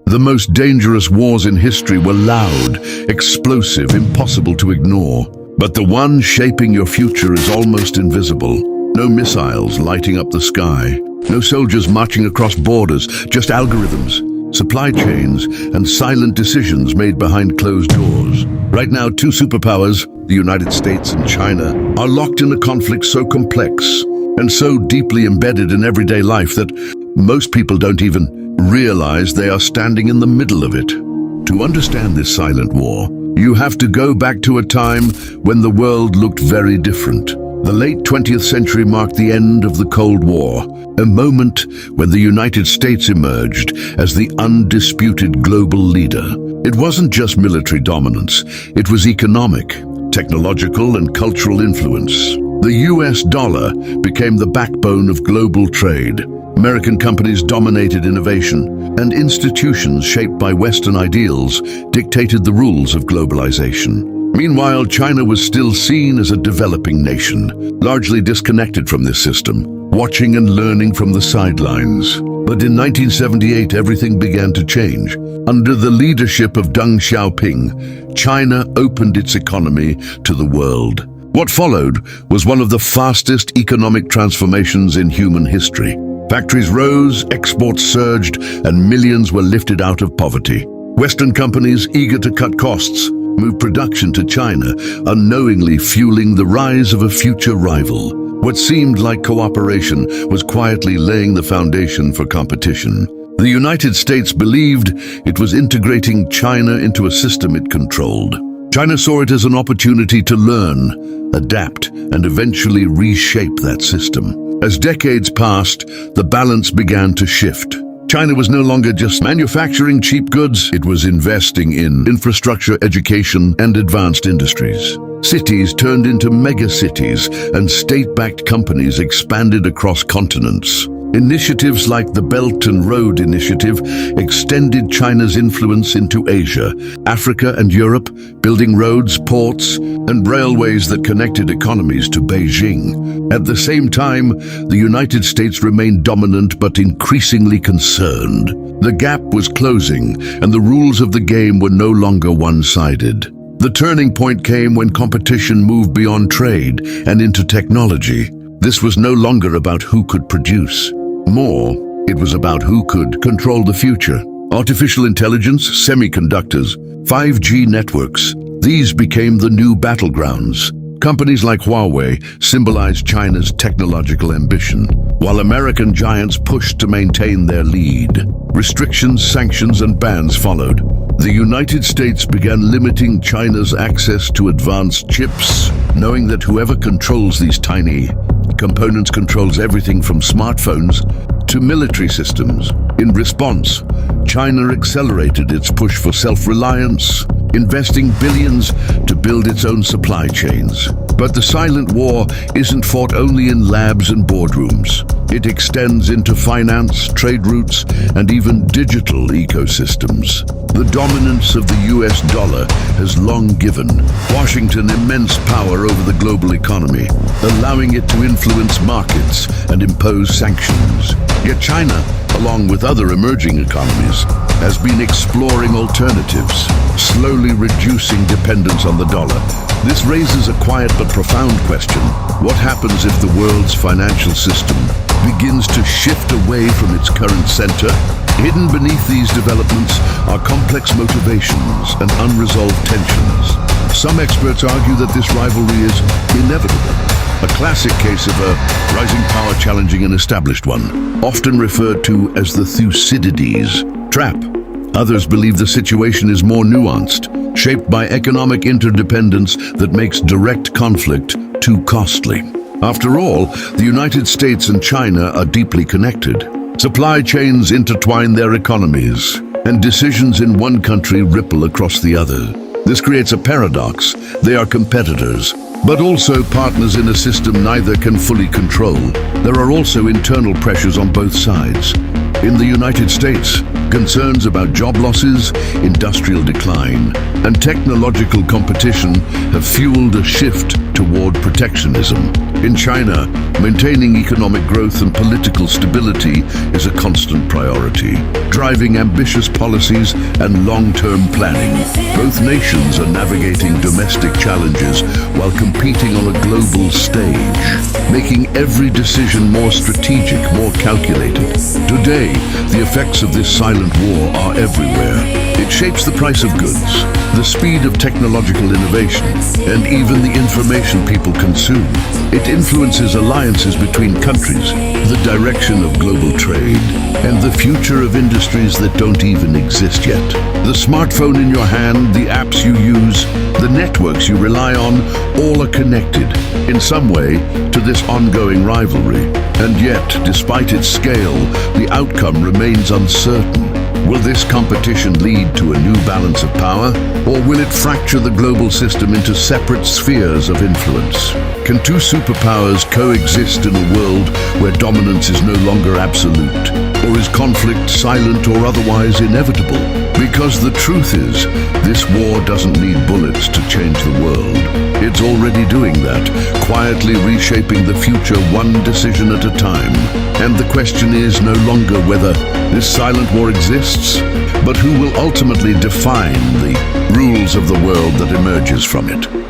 The most dangerous wars in history were loud, explosive, impossible to ignore. But the one shaping your future is almost invisible. No missiles lighting up the sky. No soldiers marching across borders, just algorithms, supply chains, and silent decisions made behind closed doors. Right now, two superpowers, the United States and China, are locked in a conflict so complex and so deeply embedded in everyday life that most people don't even realize they are standing in the middle of it. To understand this silent war, you have to go back to a time when the world looked very different. The late 20th century marked the end of the Cold War, a moment when the United States emerged as the undisputed global leader. It wasn't just military dominance, it was economic, technological, and cultural influence. The US dollar became the backbone of global trade. American companies dominated innovation, and institutions shaped by Western ideals dictated the rules of globalization. Meanwhile, China was still seen as a developing nation, largely disconnected from this system, watching and learning from the sidelines. But in 1978, everything began to change. Under the leadership of Deng Xiaoping, China opened its economy to the world. What followed was one of the fastest economic transformations in human history. Factories rose, exports surged, and millions were lifted out of poverty. Western companies, eager to cut costs, moved production to China, unknowingly fueling the rise of a future rival. What seemed like cooperation was quietly laying the foundation for competition. The United States believed it was integrating China into a system it controlled. China saw it as an opportunity to learn, adapt, and eventually reshape that system. As decades passed, the balance began to shift. China was no longer just manufacturing cheap goods, it was investing in infrastructure, education, and advanced industries. Cities turned into megacities, and state-backed companies expanded across continents. Initiatives like the Belt and Road Initiative extended China's influence into Asia, Africa, and Europe, building roads, ports, and railways that connected economies to Beijing. At the same time, the United States remained dominant but increasingly concerned. The gap was closing, and the rules of the game were no longer one-sided. The turning point came when competition moved beyond trade and into technology. This was no longer about who could produce. More, it was about who could control the future. Artificial intelligence, semiconductors, 5G networks, these became the new battlegrounds. Companies like Huawei symbolized China's technological ambition, while American giants pushed to maintain their lead. Restrictions, sanctions, and bans followed. The United States began limiting China's access to advanced chips, knowing that whoever controls these tiny components controls everything from smartphones to military systems. In response, China accelerated its push for self-reliance, investing billions to build its own supply chains. But the silent war isn't fought only in labs and boardrooms. It extends into finance, trade routes, and even digital ecosystems. The dominance of the US dollar has long given Washington immense power over the global economy, allowing it to influence markets and impose sanctions. Yet China, along with other emerging economies, has been exploring alternatives, slowly reducing dependence on the dollar. This raises a quiet but profound question. What happens if the world's financial system begins to shift away from its current center? Hidden beneath these developments are complex motivations and unresolved tensions. Some experts argue that this rivalry is inevitable, a classic case of a rising power challenging an established one, often referred to as the Thucydides trap. Others believe the situation is more nuanced, shaped by economic interdependence that makes direct conflict too costly. After all, the United States and China are deeply connected. Supply chains intertwine their economies, and decisions in one country ripple across the other. This creates a paradox. They are competitors, but also partners in a system neither can fully control. There are also internal pressures on both sides. In the United States, Concerns about job losses, industrial decline, and technological competition have fueled a shift toward protectionism. In China, maintaining economic growth and political stability is a constant priority, driving ambitious policies and long-term planning. Both nations are navigating domestic challenges while competing on a global stage, making every decision more strategic, more calculated. Today, the effects of this silent war are everywhere. It shapes the price of goods, the speed of technological innovation, and even the information people consume. It influences alliances between countries, the direction of global trade, and the future of industries that don't even exist yet. The smartphone in your hand, the apps you use, the networks you rely on, all are connected, in some way, to this ongoing rivalry. And yet, despite its scale, the outcome remains uncertain. Will this competition lead to a new balance of power, or will it fracture the global system into separate spheres of influence? Can two superpowers coexist in a world where dominance is no longer absolute? Or is conflict silent or otherwise inevitable? Because the truth is, this war doesn't need bullets to change the world. It's already doing that, quietly reshaping the future one decision at a time. And the question is no longer whether this silent war exists, but who will ultimately define the rules of the world that emerges from it.